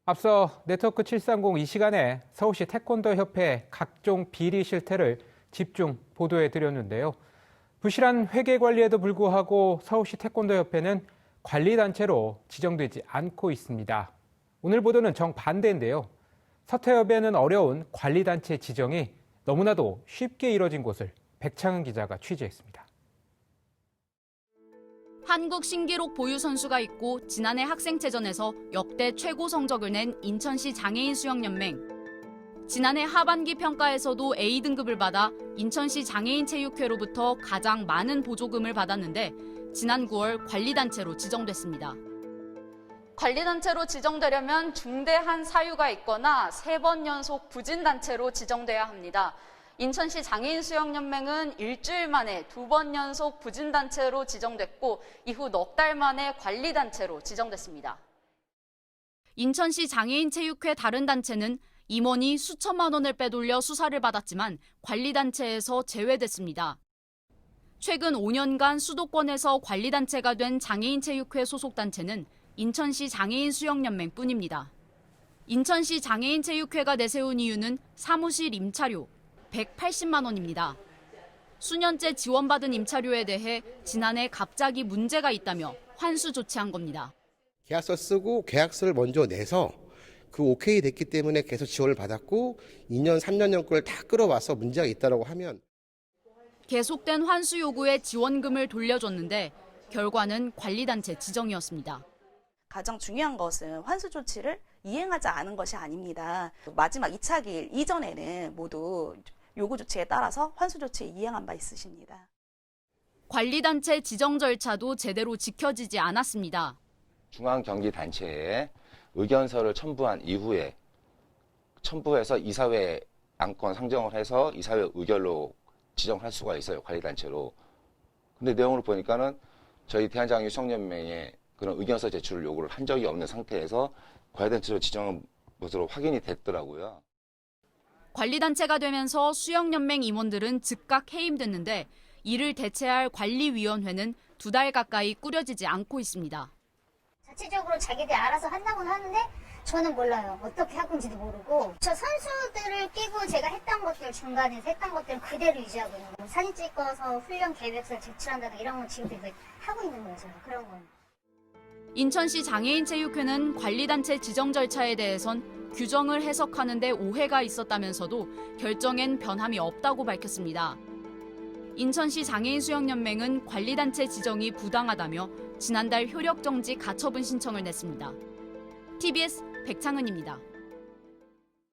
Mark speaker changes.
Speaker 1: 앞서 네트워크 730 이 시간에 서울시 태권도협회 각종 비리 실태를 집중 보도해 드렸는데요. 부실한 회계 관리에도 불구하고 서울시 태권도협회는 관리단체로 지정되지 않고 있습니다. 오늘 보도는 정반대인데요. 서태협회는 어려운 관리단체 지정이 너무나도 쉽게 이뤄진 곳을 백창은 기자가 취재했습니다.
Speaker 2: 한국 신기록 보유 선수가 있고 지난해 학생체전에서 역대 최고 성적을 낸 인천시 장애인 수영연맹. 지난해 하반기 평가에서도 A등급을 받아 인천시 장애인체육회로부터 가장 많은 보조금을 받았는데 지난 9월 관리단체로 지정됐습니다. 관리단체로 지정되려면 중대한 사유가 있거나 3번 연속 부진단체로 지정돼야 합니다. 인천시 장애인 수영연맹은 일주일 만에 2번 연속 부진단체로 지정됐고 이후 넉 달 만에 관리단체로 지정됐습니다. 인천시 장애인체육회 다른 단체는 임원이 수천만 원을 빼돌려 수사를 받았지만 관리단체에서 제외됐습니다. 최근 5년간 수도권에서 관리단체가 된 장애인체육회 소속단체는 인천시 장애인 수영연맹뿐입니다. 인천시 장애인체육회가 내세운 이유는 사무실 임차료 180만 원입니다. 수년째 지원받은 임차료에 대해 지난해 갑자기 문제가 있다며 환수 조치한 겁니다.
Speaker 3: 계약서 쓰고 계약서를 먼저 내서 그 오케이 됐기 때문에 계속 지원을 받았고 2년, 3년 연권을 다 끌어와서 문제가 있다고 하면
Speaker 2: 계속된 환수 요구에 지원금을 돌려줬는데 결과는 관리단체 지정이었습니다.
Speaker 4: 가장 중요한 것은 환수 조치를 이행하지 않은 것이 아닙니다. 마지막 2차 기일 이전에는 모두 요구 조치에 따라서 환수 조치 이행한 바 있으십니다.
Speaker 2: 관리단체 지정 절차도 제대로 지켜지지 않았습니다.
Speaker 5: 중앙경기단체에 의견서를 첨부한 이후에 첨부해서 이사회 안건 상정을 해서 이사회 의결로 지정할 수가 있어요. 관리단체로. 근데 내용을 보니까는 저희 대한장애인 수영연맹에 그런 의견서 제출을 요구를 한 적이 없는 상태에서 관리단체로 지정한 것으로 확인이 됐더라고요.
Speaker 2: 관리단체가 되면서 수영연맹 임원들은 즉각 해임됐는데 이를 대체할 관리위원회는 2달 가까이 꾸려지지 않고 있습니다.
Speaker 6: 자체적으로 자기들이 알아서 한다고는 하는데 저는 몰라요. 어떻게 하는지도 모르고. 저 선수들을 끼고 제가 했던 것들 중간에서 했던 것들을 그대로 유지하고 있는 거예요. 사진 찍어서 훈련 계획서를 제출한다든가 이런 건 지금도 하고 있는 거죠. 그런 건.
Speaker 2: 인천시 장애인체육회는 관리단체 지정 절차에 대해선 규정을 해석하는 데 오해가 있었다면서도 결정엔 변함이 없다고 밝혔습니다. 인천시 장애인 수영연맹은 관리단체 지정이 부당하다며 지난달 효력정지 가처분 신청을 냈습니다. TBS 백창은입니다.